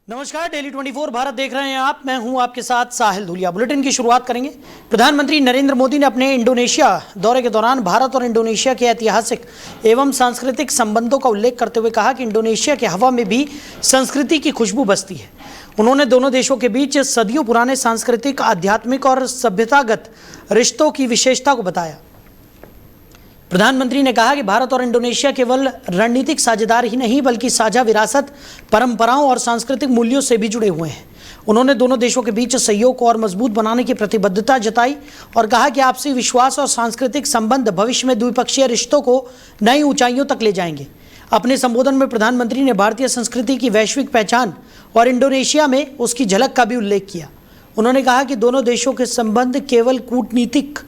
नमस्कार, डेली 24 भारत देख रहे हैं आप। मैं हूं आपके साथ साहिल धुलिया। बुलेटिन की शुरुआत करेंगे। प्रधानमंत्री नरेंद्र मोदी ने अपने इंडोनेशिया दौरे के दौरान भारत और इंडोनेशिया के ऐतिहासिक एवं सांस्कृतिक संबंधों का उल्लेख करते हुए कहा कि इंडोनेशिया के हवा में भी संस्कृति की खुशबू बसती है। उन्होंने दोनों देशों के बीच सदियों पुराने सांस्कृतिक, आध्यात्मिक और सभ्यतागत रिश्तों की विशेषता को बताया। प्रधानमंत्री ने कहा कि भारत और इंडोनेशिया केवल रणनीतिक साझेदार ही नहीं बल्कि साझा विरासत, परंपराओं और सांस्कृतिक मूल्यों से भी जुड़े हुए हैं। उन्होंने दोनों देशों के बीच सहयोग को और मजबूत बनाने की प्रतिबद्धता जताई और कहा कि आपसी विश्वास और सांस्कृतिक संबंध भविष्य में द्विपक्षीय रिश्तों को नई ऊंचाइयों तक ले जाएंगे। अपने संबोधन में प्रधानमंत्री ने भारतीय संस्कृति की वैश्विक पहचान और इंडोनेशिया में उसकी झलक का भी उल्लेख किया। उन्होंने कहा कि दोनों देशों के संबंध केवल कूटनीतिक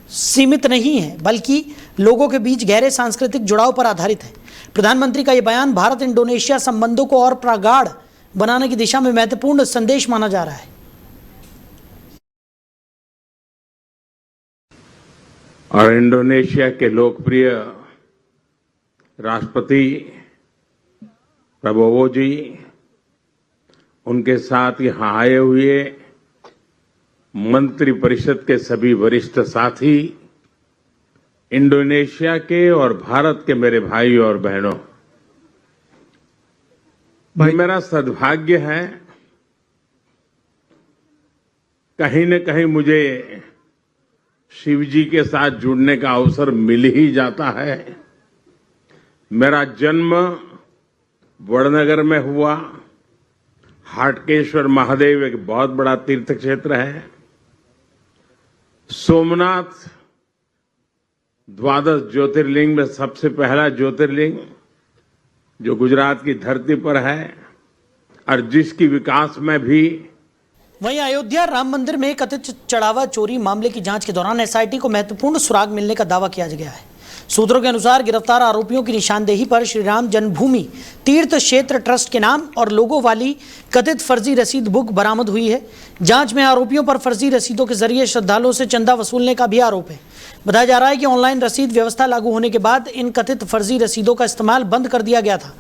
सीमित नहीं है बल्कि लोगों के बीच गहरे सांस्कृतिक जुड़ाव पर आधारित है। प्रधानमंत्री का यह बयान भारत इंडोनेशिया संबंधों को और प्रगाढ़ बनाने की दिशा में महत्वपूर्ण संदेश माना जा रहा है। और इंडोनेशिया के लोकप्रिय राष्ट्रपति प्रबोवो जी, उनके साथ यहाँ आए हुए मंत्रिपरिषद के सभी वरिष्ठ साथी, इंडोनेशिया के और भारत के मेरे भाई और बहनों, मेरा सद्भाग्य है, कहीं न कहीं मुझे शिव जी के साथ जुड़ने का अवसर मिल ही जाता है। मेरा जन्म वडनगर में हुआ। हाटकेश्वर महादेव एक बहुत बड़ा तीर्थ क्षेत्र है। सोमनाथ द्वादश ज्योतिर्लिंग में सबसे पहला ज्योतिर्लिंग जो गुजरात की धरती पर है और जिसकी विकास में भी। वहीं अयोध्या राम मंदिर में कथित चढ़ावा चोरी मामले की जांच के दौरान एसआईटी को महत्वपूर्ण सुराग मिलने का दावा किया गया है। सूत्रों के अनुसार गिरफ्तार आरोपियों की निशानदेही पर श्री राम जन्मभूमि तीर्थ क्षेत्र ट्रस्ट के नाम और लोगों वाली कथित फर्जी रसीद बुक बरामद हुई है। जांच में आरोपियों पर फर्जी रसीदों के जरिए श्रद्धालुओं से चंदा वसूलने का भी आरोप है। बताया जा रहा है कि ऑनलाइन रसीद व्यवस्था लागू होने के बाद इन कथित फर्जी रसीदों का इस्तेमाल बंद कर दिया गया था।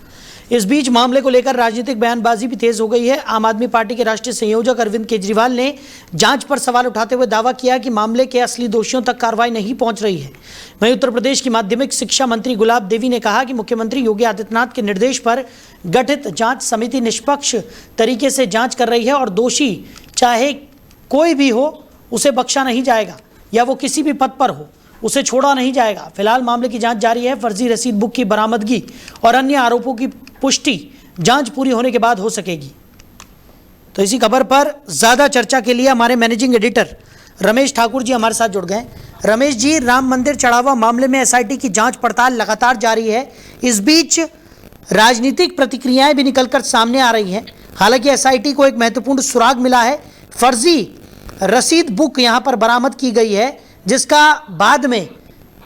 इस बीच मामले को लेकर राजनीतिक बयानबाजी भी तेज हो गई है। आम आदमी पार्टी के राष्ट्रीय संयोजक अरविंद केजरीवाल ने जांच पर सवाल उठाते हुए दावा किया कि मामले के असली दोषियों तक कार्रवाई नहीं पहुंच रही है। वहीं उत्तर प्रदेश की माध्यमिक शिक्षा मंत्री गुलाब देवी ने कहा कि मुख्यमंत्री योगी आदित्यनाथ के निर्देश पर गठित जांच समिति निष्पक्ष तरीके से जांच कर रही है और दोषी चाहे कोई भी हो उसे बख्शा नहीं जाएगा या वो किसी भी पद पर हो उसे छोड़ा नहीं जाएगा। फिलहाल मामले की जांच जारी है। फर्जी रसीद बुक की बरामदगी और अन्य आरोपों की पुष्टि जांच पूरी होने के बाद हो सकेगी। तो इसी खबर पर ज्यादा चर्चा के लिए हमारे मैनेजिंग एडिटर रमेश ठाकुर जी हमारे साथ जुड़ गए। रमेश जी, राम मंदिर चढ़ावा मामले में एसआईटी की जांच पड़ताल लगातार जारी है। इस बीच राजनीतिक प्रतिक्रियाएं भी निकलकर सामने आ रही हैं। हालांकि एसआईटी को एक महत्वपूर्ण सुराग मिला है। फर्जी रसीद बुक यहां पर बरामद की गई है जिसका बाद में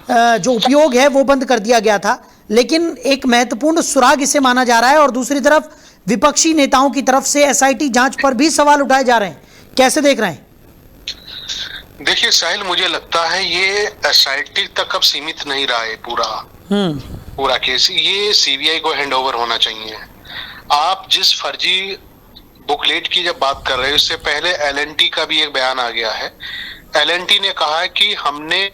जो उपयोग है वो बंद कर दिया गया था, लेकिन एक महत्वपूर्ण सुराग इसे माना जा रहा है। और दूसरी तरफ विपक्षी नेताओं की तरफ से एसआईटी जांच पर भी सवाल उठाए जा रहे हैं। कैसे देख रहे हैं? देखिए साहिल, मुझे लगता है ये एसआईटी तक अब सीमित नहीं रहा है। पूरा केस ये सीबीआई को हैंडओवर होना चाहिए। आप जिस फर्जी बुकलेट की जब बात कर रहे हैं, उससे पहले एलएनटी का भी एक बयान आ गया है। एलएनटी ने कहा है कि हमने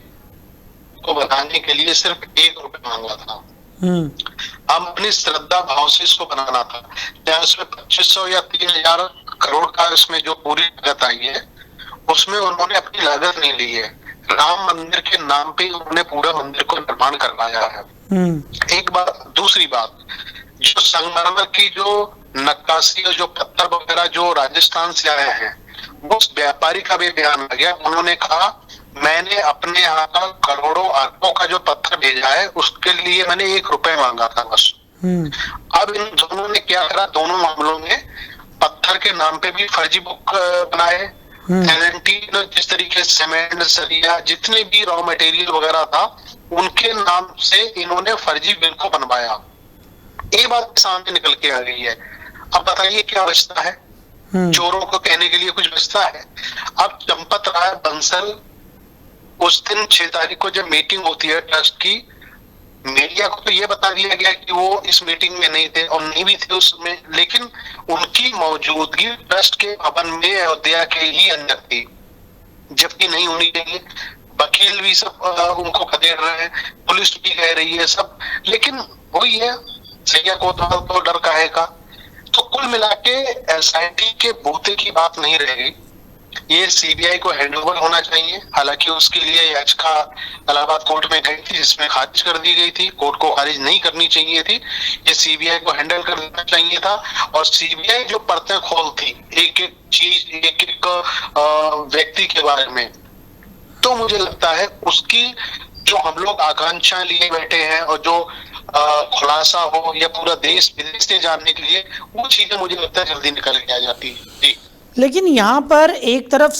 को बनाने के लिए सिर्फ 1 रुपए मांगा था। हम अपनी श्रद्धा भाव से इसको बनाना था। चाहे उसमें 2500 या 3000 करोड़ का इसमें जो पूरी लागत आई है उसमें उन्होंने अपनी लागत नहीं ली है। राम मंदिर के नाम पे उन्होंने पूरा मंदिर को निर्माण करवाया है। एक बात। दूसरी बात, जो संगमरमर की जो नक्काशी और जो पत्थर वगैरह जो राजस्थान से आए हैं, उस व्यापारी का भी बयान आ गया। उन्होंने कहा मैंने अपने यहाँ का करोड़ों अरबों का जो पत्थर भेजा है उसके लिए मैंने 1 रुपए मांगा था बस। अब इन दोनों ने क्या करा, दोनों मामलों में पत्थर के नाम पे भी फर्जी बुक बनाए। एलएनटी ने जिस तरीके से सीमेंट, सरिया, जितने भी रॉ मटेरियल वगैरह था उनके नाम से इन्होंने फर्जी बिल को बनवाया। ये बात सामने निकल के आ गई है। अब बताइए क्या बचता है? चोरों को कहने के लिए कुछ बचता है? अब चंपत राय बंसल उस दिन 6 तारीख को जब मीटिंग होती है ट्रस्ट की, मीडिया को तो ये बता दिया गया कि वो इस मीटिंग में नहीं थे और नहीं भी थे उसमें, लेकिन उनकी मौजूदगी ट्रस्ट के भवन में अयोध्या के ही अंदर थी, जबकि नहीं होनी चाहिए। वकील भी सब उनको खदेड़ रहे हैं, पुलिस भी कह रही है सब, लेकिन वही है, सैया को तो डर काहे का। तो कुल मिला के एसआईटी के बूते की बात नहीं रह गई, ये सीबीआई को हैंडओवर होना चाहिए। हालांकि उसके लिए याचिका इलाहाबाद कोर्ट में गई थी, जिसमें खारिज कर दी गई थी, कोर्ट को खारिज नहीं करनी चाहिए थी, ये सीबीआई को हैंडल करना चाहिए था। और सीबीआई जो परतें खोलती एक एक चीज, एक एक व्यक्ति के बारे में, तो मुझे लगता है उसकी जो हम लोग आकांक्षा लिए बैठे हैं और जो खुलासा हो या पूरा देश विदेश से जानने के लिए, वो चीजें मुझे लगता है जल्दी निकल के आ जाती है। जी, लेकिन यहाँ पर एक तरफ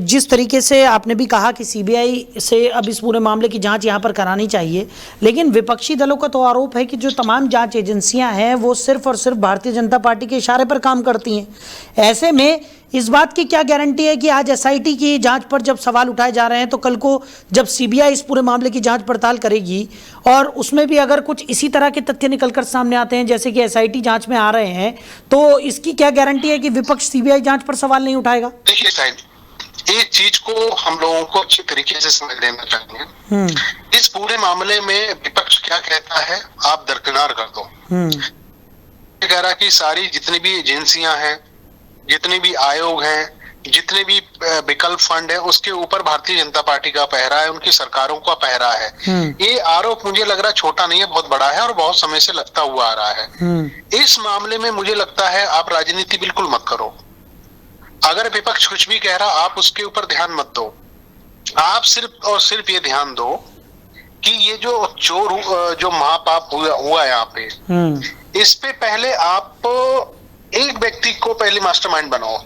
जिस तरीके से आपने भी कहा कि सीबीआई से अब इस पूरे मामले की जांच यहाँ पर करानी चाहिए, लेकिन विपक्षी दलों का तो आरोप है कि जो तमाम जांच एजेंसियां हैं वो सिर्फ और सिर्फ भारतीय जनता पार्टी के इशारे पर काम करती हैं। ऐसे में इस बात की क्या गारंटी है कि आज एसआईटी की जांच पर जब सवाल उठाए जा रहे हैं, तो कल को जब सीबीआई इस पूरे मामले की जांच पड़ताल करेगी और उसमें भी अगर कुछ इसी तरह के तथ्य निकलकर सामने आते हैं जैसे कि एसआईटी जांच में आ रहे हैं, तो इसकी क्या गारंटी है कि विपक्ष सीबीआई जांच पर सवाल नहीं उठाएगा? देखिए साहिब, एक चीज को हम लोगों को अच्छी तरीके से समझ लेना चाहिए। इस पूरे मामले में विपक्ष क्या कहता है, आप दरकिनार कर दो। कह रहा कि सारी जितनी भी एजेंसियां हैं, जितने भी आयोग हैं, जितने भी विकल्प फंड है, उसके ऊपर भारतीय जनता पार्टी का पहरा है, उनकी सरकारों का पहरा है। ये आरोप मुझे लग रहा छोटा नहीं है, बहुत बड़ा है और बहुत समय से लगता हुआ आ रहा है। इस मामले में मुझे लगता है आप राजनीति बिल्कुल मत करो। अगर विपक्ष कुछ भी कह रहा, आप उसके ऊपर ध्यान मत दो। आप सिर्फ और सिर्फ ये ध्यान दो कि ये जो चोर जो महापाप हुआ यहाँ पे, इस पे पहले आप एक व्यक्ति को पहले मास्टरमाइंड बनाओ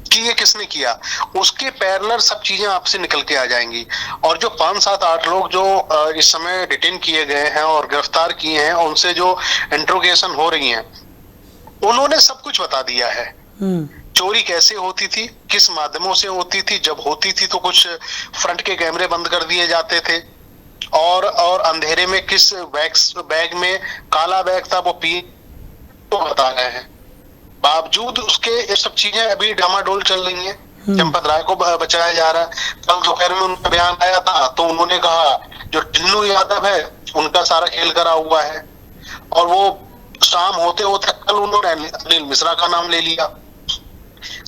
कि ये किसने किया, उसके पैरेलल सब चीजें आपसे निकल के आ जाएंगी। और जो 5, 7, 8 लोग जो इस समय डिटेन किए गए हैं और गिरफ्तार किए हैं, उनसे जो इंट्रोगेशन हो रही है, उन्होंने सब कुछ बता दिया है। चोरी कैसे होती थी, किस माध्यमों से होती थी, जब होती थी तो कुछ फ्रंट के कैमरे बंद कर दिए जाते थे और अंधेरे में किस बैग में काला बैग था वो पी तो बता रहे हैं। बावजूद उसके ये सब चीजें अभी डामाडोल चल रही हैं। चंपत राय को बचाया जा रहा है। कल दोपहर में उनका बयान आया था तो उन्होंने कहा जो टिन्नू यादव है उनका सारा खेल करा हुआ है, और वो शाम होते होते कल उन्होंने अनिल मिश्रा का नाम ले लिया।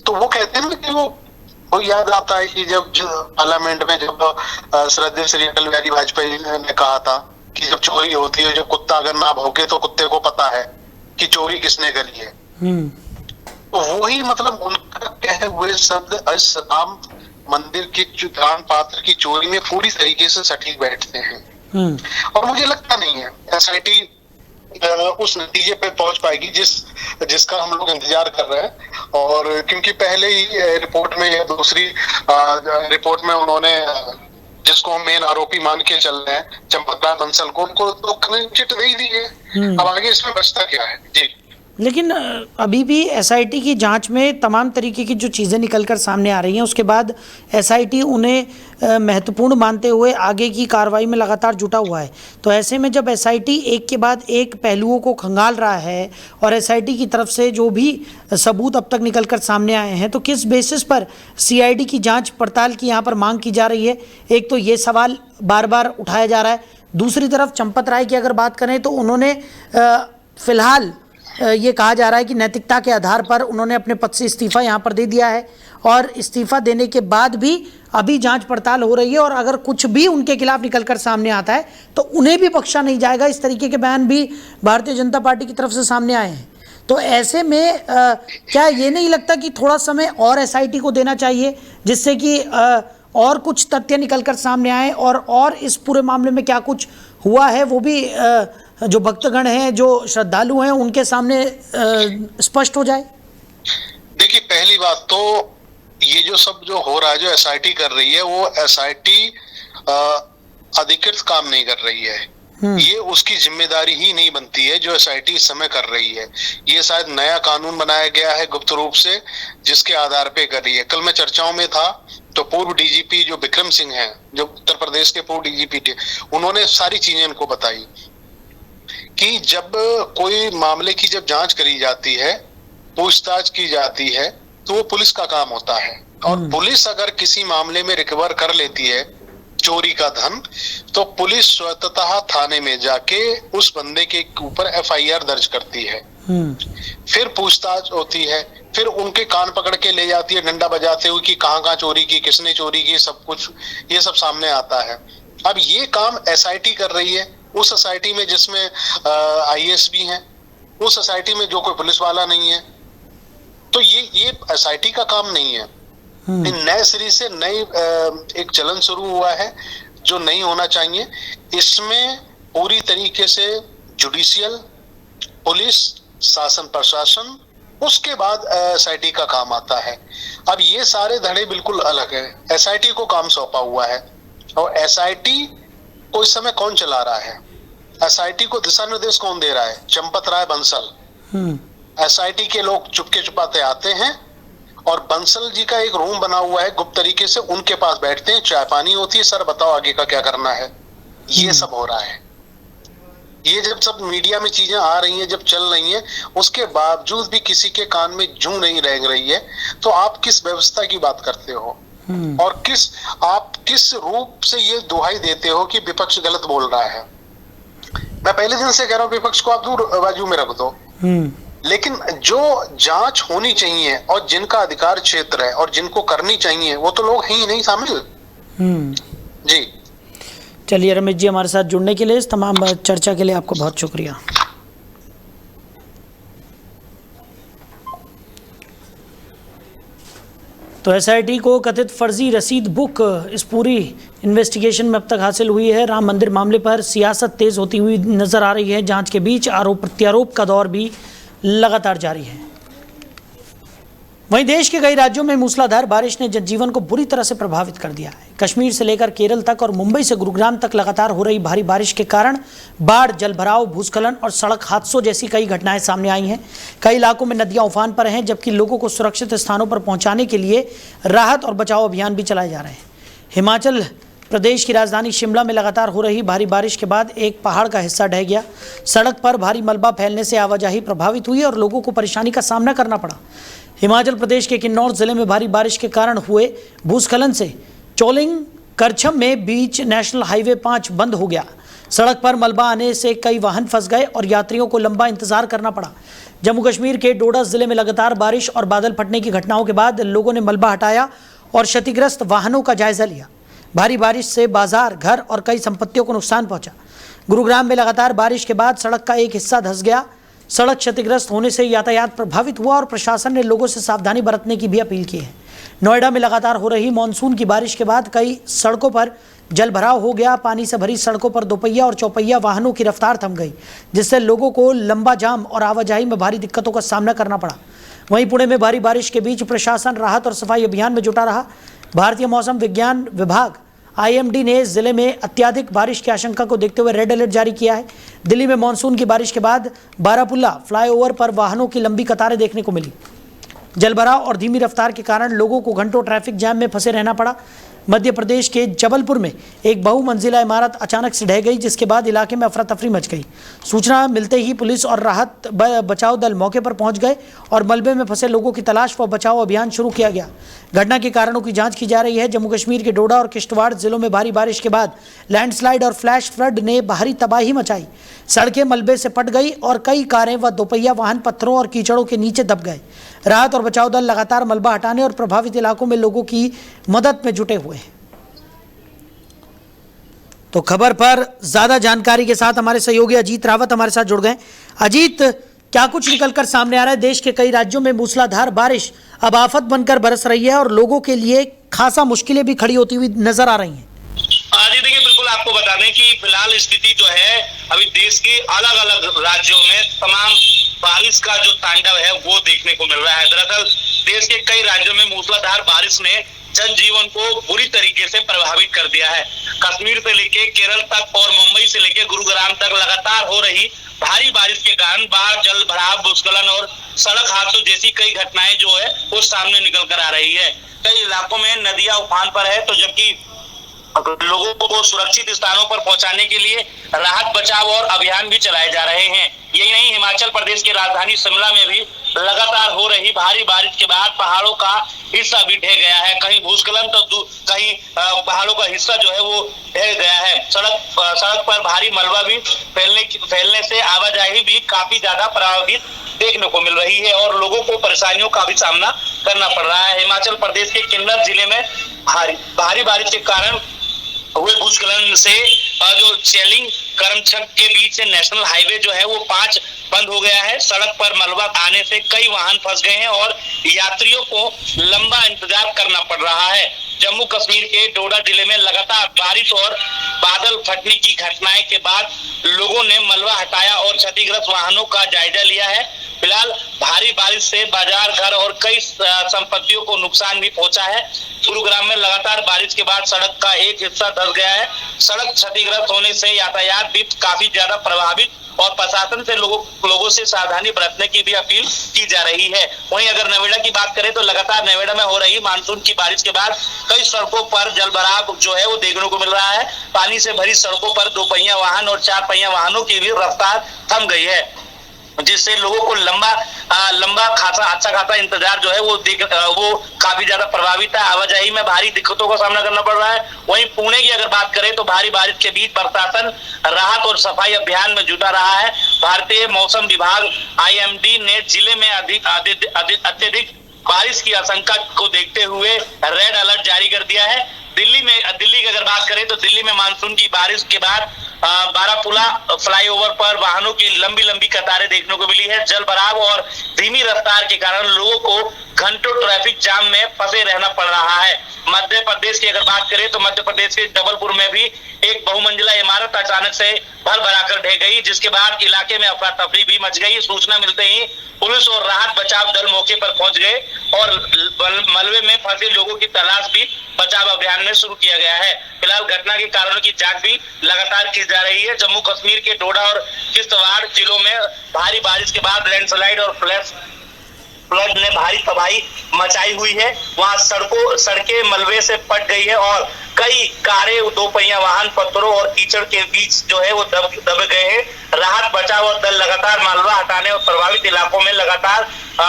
तो वो कहते हैं कि वो याद आता है कि जब पार्लियामेंट में जब श्रद्धेय श्री अटल बिहारी वाजपेयी ने कहा था कि जब चोरी होती है, जब कुत्ता अगर ना भौंके तो कुत्ते को पता है कि चोरी किसने करी है। तो वही मतलब उनका कहे हुए शब्द राम मंदिर के दान पात्र की चोरी में पूरी तरीके से सटीक बैठते हैं। और मुझे लगता नहीं है एसआईटी उस नतीजे पे पहुंच पाएगी जिसका हम लोग इंतजार कर रहे हैं। और क्योंकि पहले ही रिपोर्ट में या दूसरी रिपोर्ट में उन्होंने जिसको हम मेन आरोपी मान के चल रहे हैं चंपत राय बंसल को, उनको तो क्लीन चिट दे ही दी है। अब आगे इसमें बचता क्या है जी। लेकिन अभी भी एसआईटी की जांच में तमाम तरीके की जो चीज़ें निकलकर सामने आ रही हैं, उसके बाद एसआईटी उन्हें महत्वपूर्ण मानते हुए आगे की कार्रवाई में लगातार जुटा हुआ है। तो ऐसे में जब एसआईटी एक के बाद एक पहलुओं को खंगाल रहा है और एसआईटी की तरफ से जो भी सबूत अब तक निकलकर सामने आए हैं, तो किस बेसिस पर सीआईडी की जाँच पड़ताल की यहाँ पर मांग की जा रही है? एक तो ये सवाल बार बार उठाया जा रहा है। दूसरी तरफ चंपत राय की अगर बात करें तो उन्होंने फिलहाल ये कहा जा रहा है कि नैतिकता के आधार पर उन्होंने अपने पद से इस्तीफा यहाँ पर दे दिया है, और इस्तीफा देने के बाद भी अभी जांच पड़ताल हो रही है, और अगर कुछ भी उनके खिलाफ निकलकर सामने आता है तो उन्हें भी बख्शा नहीं जाएगा। इस तरीके के बयान भी भारतीय जनता पार्टी की तरफ से सामने आए हैं। तो ऐसे में क्या ये नहीं लगता कि थोड़ा समय और एसआईटी को देना चाहिए, जिससे कि और कुछ तथ्य निकलकर सामने आए और इस पूरे मामले में क्या कुछ हुआ है वो भी जो भक्तगण हैं, जो श्रद्धालु हैं, उनके सामने स्पष्ट हो जाए? देखिए, पहली बात तो ये जो सब जो हो रहा है, जो एसआईटी कर रही है, वो एसआईटी अधिकृत काम नहीं कर रही है। ये उसकी जिम्मेदारी ही नहीं बनती है जो एसआईटी इस समय कर रही है। ये शायद नया कानून बनाया गया है गुप्त रूप से, जिसके आधार पे कर रही है। कल मैं चर्चाओं में था तो पूर्व डीजीपी जो विक्रम सिंह हैं, जो उत्तर प्रदेश के पूर्व डीजीपी थे, उन्होंने सारी चीजें इनको बताई कि जब कोई मामले की जब जांच करी जाती है, पूछताछ की जाती है, तो वो पुलिस का काम होता है। और पुलिस अगर किसी मामले में रिकवर कर लेती है चोरी का धन, तो पुलिस स्वतः थाने में जाके उस बंदे के ऊपर एफआईआर दर्ज करती है। फिर पूछताछ होती है, फिर उनके कान पकड़ के ले जाती है डंडा बजाते हुए कि कहाँ चोरी की, किसने चोरी की, सब कुछ ये सब सामने आता है। अब ये काम एसआईटी कर रही है, उस एसआईटी में जिसमें आईएएस भी हैं, उस एसआईटी में जो कोई पुलिस वाला नहीं है। तो ये एसआईटी का काम नहीं है। नए सिरे से नई एक चलन शुरू हुआ है जो नहीं होना चाहिए। इसमें पूरी तरीके से जुडिशियल, पुलिस, शासन प्रशासन, उसके बाद एसआईटी का काम आता है। अब ये सारे धड़े बिल्कुल अलग है। एसआईटी को काम सौंपा हुआ है और एसआईटी को इस समय कौन चला रहा है? एसआईटी को दिशा निर्देश कौन दे रहा है? चंपत राय बंसल। एसआईटी के लोग चुपके चुपाते आते हैं और बंसल जी का एक रूम बना हुआ है गुप्त तरीके से, उनके पास बैठते हैं, चाय पानी होती है, सर बताओ आगे का क्या करना है। ये सब हो रहा है। ये जब सब मीडिया में चीजें आ रही हैं, जब चल रही हैं, उसके बावजूद भी किसी के कान में जूं नहीं रेंग रही है, तो आप किस व्यवस्था की बात करते हो? और आप किस रूप से ये दुहाई देते हो कि विपक्ष गलत बोल रहा है? मैं पहले दिन से कह रहा हूँ विपक्ष को आप दूर बाजू में रख दो, लेकिन जो जांच होनी चाहिए और जिनका अधिकार क्षेत्र है और जिनको करनी चाहिए, वो तो लोग हैं ही नहीं शामिल। जी चलिए रमेश जी, हमारे साथ जुड़ने के लिए, इस तमाम चर्चा के लिए आपको बहुत शुक्रिया। तो एसआईटी को कथित फर्जी रसीद बुक इस पूरी इन्वेस्टिगेशन में अब तक हासिल हुई है। राम मंदिर मामले पर सियासत तेज होती हुई नजर आ रही है। जांच के बीच आरोप प्रत्यारोप का दौर भी लगातार जारी है। वहीं देश के कई राज्यों में मूसलाधार बारिश ने जनजीवन को बुरी तरह से प्रभावित कर दिया है। कश्मीर से लेकर केरल तक और मुंबई से गुरुग्राम तक लगातार हो रही भारी बारिश के कारण बाढ़, जलभराव, भूस्खलन और सड़क हादसों जैसी कई घटनाएं सामने आई हैं। कई इलाकों में नदियां उफान पर हैं, जबकि लोगों को सुरक्षित स्थानों पर पहुंचाने के लिए राहत और बचाव अभियान भी चलाए जा रहे हैं। हिमाचल प्रदेश की राजधानी शिमला में लगातार हो रही भारी बारिश के बाद एक पहाड़ का हिस्सा ढह गया। सड़क पर भारी मलबा फैलने से आवाजाही प्रभावित हुई और लोगों को परेशानी का सामना करना पड़ा। हिमाचल प्रदेश के किन्नौर जिले में भारी बारिश के कारण हुए भूस्खलन से चोलिंग करछम में बीच नेशनल हाईवे 5 बंद हो गया। सड़क पर मलबा आने से कई वाहन फंस गए और यात्रियों को लंबा इंतजार करना पड़ा। जम्मू कश्मीर के डोडा जिले में लगातार बारिश और बादल फटने की घटनाओं के बाद लोगों ने मलबा हटाया और क्षतिग्रस्त वाहनों का जायजा लिया। भारी बारिश से बाजार, घर और कई संपत्तियों को नुकसान पहुंचा। गुरुग्राम में लगातार बारिश के बाद सड़क का एक हिस्सा धंस गया। सड़क क्षतिग्रस्त होने से यातायात प्रभावित हुआ और प्रशासन ने लोगों से सावधानी बरतने की भी अपील की है। नोएडा में लगातार हो रही मानसून की बारिश के बाद कई सड़कों पर जलभराव हो गया। पानी से भरी सड़कों पर दोपहिया और चौपहिया वाहनों की रफ्तार थम गई, जिससे लोगों को लंबा जाम और आवाजाही में भारी दिक्कतों का सामना करना पड़ा। वहीं पुणे में भारी बारिश के बीच प्रशासन राहत और सफाई अभियान में जुटा रहा। भारतीय मौसम विज्ञान विभाग आईएमडी ने जिले में अत्यधिक बारिश की आशंका को देखते हुए रेड अलर्ट जारी किया है। दिल्ली में मानसून की बारिश के बाद बारापुल्ला फ्लाईओवर पर वाहनों की लंबी कतारें देखने को मिली। जलभराव और धीमी रफ्तार के कारण लोगों को घंटों ट्रैफिक जाम में फंसे रहना पड़ा। मध्य प्रदेश के जबलपुर में एक बहुमंजिला इमारत अचानक से ढह गई, जिसके बाद इलाके में अफरा तफरी मच गई। सूचना मिलते ही पुलिस और राहत बचाव दल मौके पर पहुंच गए और मलबे में फंसे लोगों की तलाश व बचाव अभियान शुरू किया गया। घटना के कारणों की जांच की जा रही है। जम्मू कश्मीर के डोडा और किश्तवाड़ जिलों में भारी बारिश के बाद लैंडस्लाइड और फ्लैश फ्लड ने भारी तबाही मचाई। सड़कें मलबे से पट गई और कई कारें व दोपहिया वाहन पत्थरों और कीचड़ों के नीचे दब गए। राहत और बचाव दल लगातार मलबा हटाने और प्रभावित इलाकों में लोगों की मदद में जुटे हुए हैं। तो खबर पर ज्यादा जानकारी के साथ हमारे सहयोगी अजीत रावत हमारे साथ जुड़ गए। अजीत, क्या कुछ निकलकर सामने आ रहा है? देश के कई राज्यों में मूसलाधार बारिश अब आफत बनकर बरस रही है और लोगों के लिए खासा मुश्किलें भी खड़ी होती हुई नजर आ रही हैं। जी देखिए, बिल्कुल बिल्कुल आपको बता दें कि फिलहाल स्थिति जो है अभी देश के अलग अलग राज्यों में तमाम बारिश का जो तांडव है वो देखने को मिल रहा है। दरअसल देश के कई राज्यों में मूसलाधार बारिश ने जनजीवन को बुरी तरीके से प्रभावित कर दिया है। कश्मीर से लेके केरल तक और मुंबई से लेके गुरुग्राम तक लगातार हो रही भारी बारिश के कारण बाढ़, जल भराव, भूस्खलन और सड़क हादसों जैसी कई घटनाएं जो है वो सामने निकल कर आ रही है। कई इलाकों में नदियां उफान पर है, तो जबकि लोगों को सुरक्षित स्थानों पर पहुंचाने के लिए राहत बचाव और अभियान भी चलाए जा रहे हैं। यही नहीं, हिमाचल प्रदेश की राजधानी शिमला में भी लगातार हो रही भारी बारिश के बाद पहाड़ों का हिस्सा भी ढह गया है। कहीं भूस्खलन तो कहीं पहाड़ों का हिस्सा जो है वो ढह गया है। सड़क पर भारी मलबा भी फैलने से आवाजाही भी काफी ज्यादा प्रभावित देखने को मिल रही है और लोगों को परेशानियों का भी सामना करना पड़ रहा है। हिमाचल प्रदेश के किन्नौर जिले में भारी बारिश के कारण हुए भूस्खलन से जो चेलिंग करमचक के बीच से नेशनल हाईवे जो है वो 5 बंद हो गया है। सड़क पर मलबा आने से कई वाहन फंस गए हैं और यात्रियों को लंबा इंतजार करना पड़ रहा है। जम्मू कश्मीर के डोडा जिले में लगातार बारिश और बादल फटने की घटनाएं के बाद लोगों ने मलबा हटाया और क्षतिग्रस्त वाहनों का जायजा लिया है। फिलहाल भारी बारिश से बाजार, घर और कई संपत्तियों को नुकसान भी पहुंचा है। गुरुग्राम में लगातार बारिश के बाद सड़क का एक हिस्सा धंस गया है। सड़क क्षतिग्रस्त होने से यातायात भी काफी ज्यादा प्रभावित और प्रशासन से लोगों से सावधानी बरतने की भी अपील की जा रही है। वहीं अगर नोएडा की बात करें तो लगातार नोएडा में हो रही मानसून की बारिश के बाद कई सड़कों पर जलभराव जो है वो देखने को मिल रहा है। पानी से भरी सड़कों पर 2 पहिया वाहन और 4 पहिया वाहनों की भी रफ्तार थम गई है, जिससे लोगों को लंबा खासा इंतजार जो है वो काफी ज्यादा प्रभावित है। आवाजाही में भारी दिक्कतों का सामना करना पड़ रहा है। वहीं पुणे की अगर बात करें तो भारी बारिश के बीच प्रशासन राहत और सफाई अभियान में जुटा रहा है। भारतीय मौसम विभाग IMD ने जिले में अत्यधिक बारिश की आशंका को देखते हुए रेड अलर्ट जारी कर दिया है। दिल्ली की अगर बात करें तो दिल्ली में मानसून की बारिश के बाद बारापुला फ्लाईओवर पर वाहनों की लंबी कतारें देखने को मिली है। जल भराव और धीमी रफ्तार के कारण लोगों को घंटों ट्रैफिक जाम में फंसे रहना पड़ रहा है। मध्य प्रदेश की अगर बात करें तो मध्य प्रदेश के जबलपुर में भी एक बहुमंजिला इमारत अचानक से भर-भराकर ढह गई, जिसके बाद इलाके में अफरा तफरी भी मच गई। सूचना मिलते ही पुलिस और राहत बचाव दल मौके पर पहुंच गए और मलबे में फंसे लोगों की तलाश भी बचाव अभियान में शुरू किया गया है। फिलहाल घटना के कारणों की जांच भी लगातार की जा रही है। जम्मू कश्मीर के डोडा और किश्तवाड़ जिलों में भारी बारिश के बाद लैंडस्लाइड और फ्लड ने भारी तबाही मचाई हुई है। वहां सड़कें मलबे से पट गई है और कई कारें, 2 पहिया वाहन पत्थरों और कीचड़ के बीच जो है वो दब गए हैं। राहत बचाव और दल लगातार मलबा हटाने और प्रभावित इलाकों में लगातार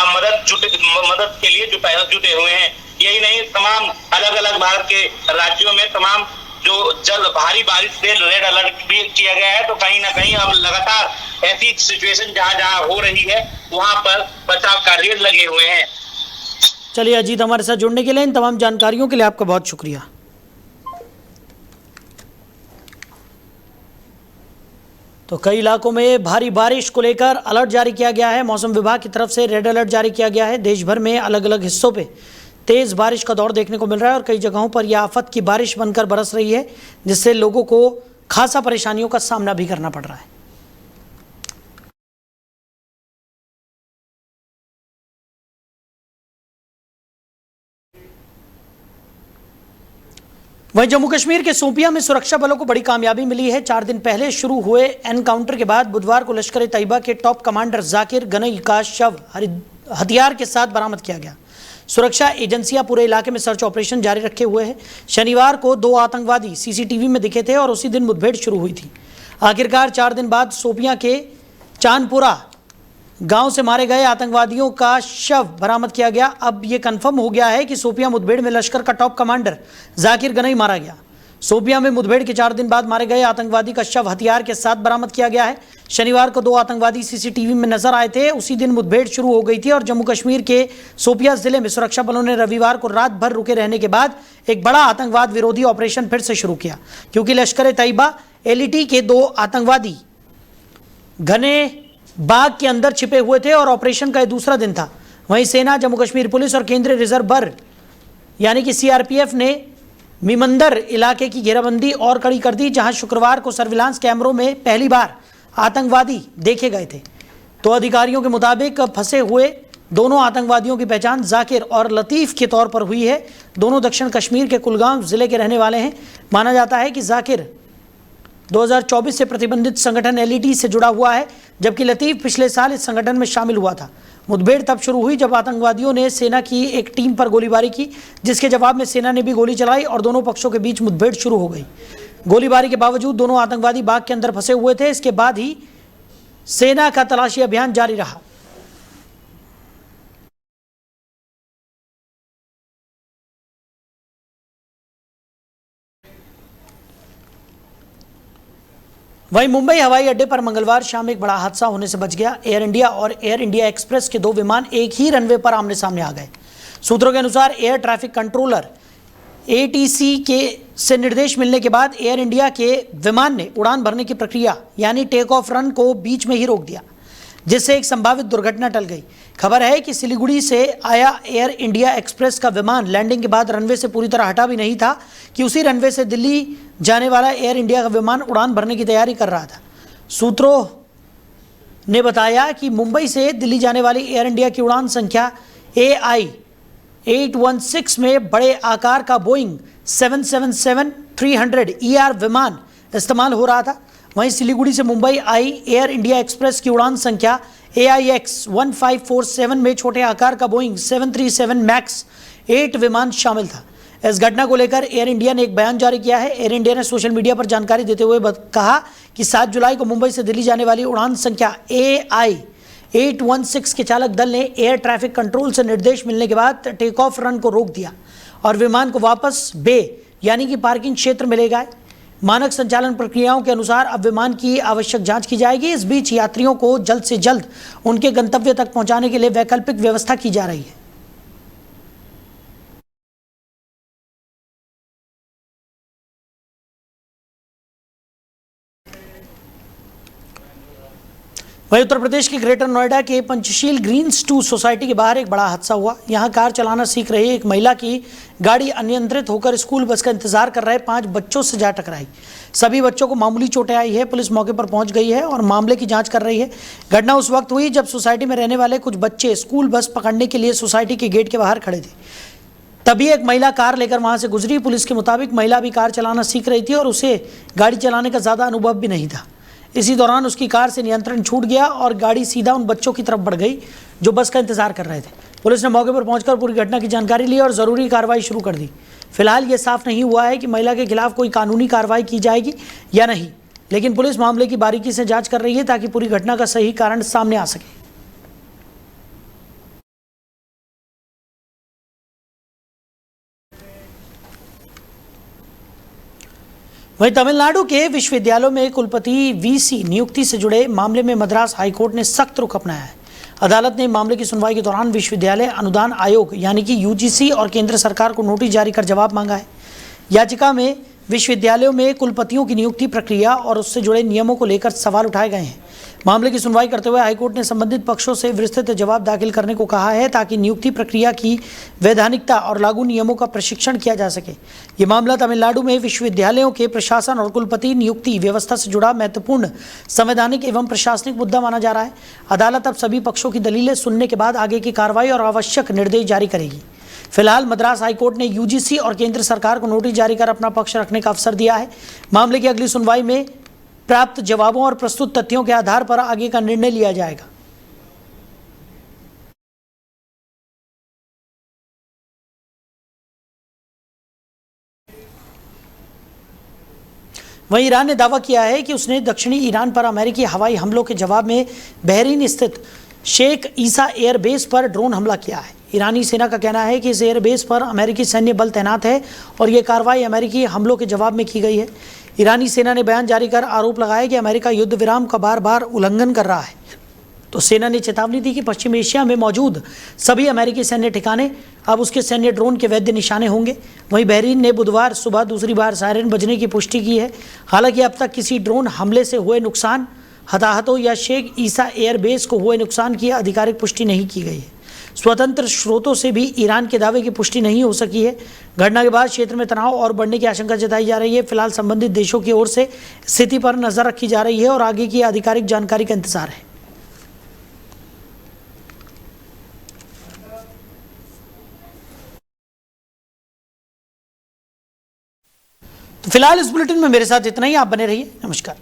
मदद के लिए जुटे हुए हैं। यही नहीं, तमाम अलग अलग भारत के राज्यों में तमाम जो भारी बारिश से रेड अलर्ट भी किया गया है। तो कहीं ना कहीं अब लगातार ऐसी सिचुएशन जहां हो रही है वहां पर बचाव कार्य लगे हुए हैं। चलिए अजीत, हमारे साथ जुड़ने के लिए, इन तमाम जानकारियों के लिए आपका बहुत शुक्रिया। तो कई इलाकों में भारी बारिश को लेकर अलर्ट जारी किया गया है। मौसम विभाग की तरफ से रेड अलर्ट जारी किया गया है। देश भर में अलग अलग हिस्सों पे तेज बारिश का दौर देखने को मिल रहा है और कई जगहों पर यह आफत की बारिश बनकर बरस रही है, जिससे लोगों को खासा परेशानियों का सामना भी करना पड़ रहा है। वहीं जम्मू कश्मीर के शोपियां में सुरक्षा बलों को बड़ी कामयाबी मिली है। 4 दिन पहले शुरू हुए एनकाउंटर के बाद बुधवार को लश्कर तैयबा के टॉप कमांडर जाकिर गनई का शव हथियार के साथ बरामद किया गया। सुरक्षा एजेंसियां पूरे इलाके में सर्च ऑपरेशन जारी रखे हुए हैं। शनिवार को 2 आतंकवादी सीसीटीवी में दिखे थे और उसी दिन मुठभेड़ शुरू हुई थी। आखिरकार 4 दिन बाद शोपियां के चांदपुरा गांव से मारे गए आतंकवादियों का शव बरामद किया गया। अब यह कंफर्म हो गया है कि शोपियां मुठभेड़ में लश्कर का टॉप कमांडर जाकिर गनई मारा गया। शोपियां में मुठभेड़ के 4 दिन बाद मारे गए आतंकवादी का शव हथियार के साथ बरामद किया गया है। शनिवार को 2 आतंकवादी सीसीटीवी में नजर आए थे। उसी दिन मुठभेड़ शुरू हो गई थी और जम्मू कश्मीर के शोपियां जिले में सुरक्षा बलों ने रविवार को रात भर रुके रहने के बाद एक बड़ा आतंकवाद विरोधी ऑपरेशन फिर से शुरू किया, क्योंकि लश्कर तैयबा LET के 2 आतंकवादी घने बाग के अंदर छिपे हुए थे और ऑपरेशन का यह दूसरा दिन था। वहीं सेना, जम्मू कश्मीर पुलिस और केंद्रीय रिजर्व बल यानी कि CRPF ने मीमंदर इलाके की घेराबंदी और कड़ी कर दी, जहां शुक्रवार को सर्विलांस कैमरों में पहली बार आतंकवादी देखे गए थे। तो अधिकारियों के मुताबिक फंसे हुए दोनों आतंकवादियों की पहचान जाकिर और लतीफ के तौर पर हुई है। दोनों दक्षिण कश्मीर के कुलगाम जिले के रहने वाले हैं। माना जाता है कि जाकिर 2024 से प्रतिबंधित संगठन एलईटी से जुड़ा हुआ है, जबकि लतीफ पिछले साल इस संगठन में शामिल हुआ था। मुठभेड़ तब शुरू हुई जब आतंकवादियों ने सेना की एक टीम पर गोलीबारी की, जिसके जवाब में सेना ने भी गोली चलाई और दोनों पक्षों के बीच मुठभेड़ शुरू हो गई। गोलीबारी के बावजूद दोनों आतंकवादी बाग के अंदर फंसे हुए थे। इसके बाद ही सेना का तलाशी अभियान जारी रहा। वहीं मुंबई हवाई अड्डे पर मंगलवार शाम एक बड़ा हादसा होने से बच गया। एयर इंडिया और एयर इंडिया एक्सप्रेस के दो विमान एक ही रनवे पर आमने सामने आ गए। सूत्रों के अनुसार एयर ट्रैफिक कंट्रोलर एटीसी के से निर्देश मिलने के बाद एयर इंडिया के विमान ने उड़ान भरने की प्रक्रिया यानी टेक ऑफ रन को बीच में ही रोक दिया, जिससे एक संभावित दुर्घटना टल गई। खबर है कि सिलीगुड़ी से आया एयर इंडिया एक्सप्रेस का विमान लैंडिंग के बाद रनवे से पूरी तरह हटा भी नहीं था कि उसी रनवे से दिल्ली जाने वाला एयर इंडिया का विमान उड़ान भरने की तैयारी कर रहा था। सूत्रों ने बताया कि मुंबई से दिल्ली जाने वाली एयर इंडिया की उड़ान संख्या AI 816 में बड़े आकार का बोइंग 777-300 ER विमान इस्तेमाल हो रहा था। वहीं सिलीगुड़ी से मुंबई आई एयर इंडिया एक्सप्रेस की उड़ान संख्या AIX 1547 में छोटे आकार का बोइंग 737 मैक्स 8 विमान शामिल था। इस घटना को लेकर एयर इंडिया ने एक बयान जारी किया है। एयर इंडिया ने सोशल मीडिया पर जानकारी देते हुए कहा कि 7 जुलाई को मुंबई से दिल्ली जाने वाली उड़ान संख्या AI 816 के चालक दल ने एयर ट्रैफिक कंट्रोल से निर्देश मिलने के बाद टेक ऑफ रन को रोक दिया और विमान को वापस बे यानी कि पार्किंग क्षेत्र में ले गए। मानक संचालन प्रक्रियाओं के अनुसार अब विमान की आवश्यक जांच की जाएगी। इस बीच यात्रियों को जल्द से जल्द उनके गंतव्य तक पहुंचाने के लिए वैकल्पिक व्यवस्था की जा रही है। वहीं उत्तर प्रदेश के ग्रेटर नोएडा के पंचशील ग्रीन्स 2 सोसाइटी के बाहर एक बड़ा हादसा हुआ। यहां कार चलाना सीख रही एक महिला की गाड़ी अनियंत्रित होकर स्कूल बस का इंतजार कर रहे 5 बच्चों से जा टकराई। सभी बच्चों को मामूली चोटें आई है। पुलिस मौके पर पहुंच गई है और मामले की जांच कर रही है। घटना उस वक्त हुई जब सोसाइटी में रहने वाले कुछ बच्चे स्कूल बस पकड़ने के लिए सोसाइटी के गेट के बाहर खड़े थे। तभी एक महिला कार लेकर वहां से गुजरी। पुलिस के मुताबिक महिला भी कार चलाना सीख रही थी और उसे गाड़ी चलाने का ज़्यादा अनुभव भी नहीं था। इसी दौरान उसकी कार से नियंत्रण छूट गया और गाड़ी सीधा उन बच्चों की तरफ बढ़ गई जो बस का इंतजार कर रहे थे। पुलिस ने मौके पर पहुंचकर पूरी घटना की जानकारी ली और ज़रूरी कार्रवाई शुरू कर दी। फिलहाल ये साफ नहीं हुआ है कि महिला के खिलाफ कोई कानूनी कार्रवाई की जाएगी या नहीं, लेकिन पुलिस मामले की बारीकी से जांच कर रही है ताकि पूरी घटना का सही कारण सामने आ सके। वहीं तमिलनाडु के विश्वविद्यालयों में कुलपति VC नियुक्ति से जुड़े मामले में मद्रास हाईकोर्ट ने सख्त रुख अपनाया है। अदालत ने मामले की सुनवाई के दौरान विश्वविद्यालय अनुदान आयोग यानी कि UGC और केंद्र सरकार को नोटिस जारी कर जवाब मांगा है। याचिका में विश्वविद्यालयों में कुलपतियों की नियुक्ति प्रक्रिया और उससे जुड़े नियमों को लेकर सवाल उठाए गए हैं। मामले की सुनवाई करते हुए हाईकोर्ट ने संबंधित पक्षों से विस्तृत जवाब दाखिल करने को कहा है ताकि नियुक्ति प्रक्रिया की वैधानिकता और लागू नियमों का प्रशिक्षण किया जा सके। ये मामला तमिलनाडु में विश्वविद्यालयों के प्रशासन और कुलपति नियुक्ति व्यवस्था से जुड़ा महत्वपूर्ण संवैधानिक एवं प्रशासनिक मुद्दा माना जा रहा है। अदालत अब सभी पक्षों की दलीलें सुनने के बाद आगे की कार्रवाई और आवश्यक निर्देश जारी करेगी। फिलहाल मद्रास हाईकोर्ट ने UGC और केंद्र सरकार को नोटिस जारी कर अपना पक्ष रखने का अवसर दिया है। मामले की अगली सुनवाई में प्राप्त जवाबों और प्रस्तुत तथ्यों के आधार पर आगे का निर्णय लिया जाएगा। वहीं ईरान ने दावा किया है कि उसने दक्षिणी ईरान पर अमेरिकी हवाई हमलों के जवाब में बहरीन स्थित शेख ईसा एयरबेस पर ड्रोन हमला किया है। ईरानी सेना का कहना है कि इस एयरबेस पर अमेरिकी सैन्य बल तैनात है और ये कार्रवाई अमेरिकी हमलों के जवाब में की गई है। ईरानी सेना ने बयान जारी कर आरोप लगाया कि अमेरिका युद्ध विराम का बार बार उल्लंघन कर रहा है। तो सेना ने चेतावनी दी कि पश्चिम एशिया में मौजूद सभी अमेरिकी सैन्य ठिकाने अब उसके सैन्य ड्रोन के वैध निशाने होंगे। वहीं बहरीन ने बुधवार सुबह दूसरी बार सायरन बजने की पुष्टि की है। हालांकि अब तक किसी ड्रोन हमले से हुए नुकसान, हताहतों या शेख ईसा एयरबेस को हुए नुकसान की आधिकारिक पुष्टि नहीं की गई है। स्वतंत्र स्रोतों से भी ईरान के दावे की पुष्टि नहीं हो सकी है। घटना के बाद क्षेत्र में तनाव और बढ़ने की आशंका जताई जा रही है। फिलहाल संबंधित देशों की ओर से स्थिति पर नजर रखी जा रही है और आगे की आधिकारिक जानकारी का इंतजार है। तो फिलहाल इस बुलेटिन में मेरे साथ इतना ही। आप बने रहिए। नमस्कार।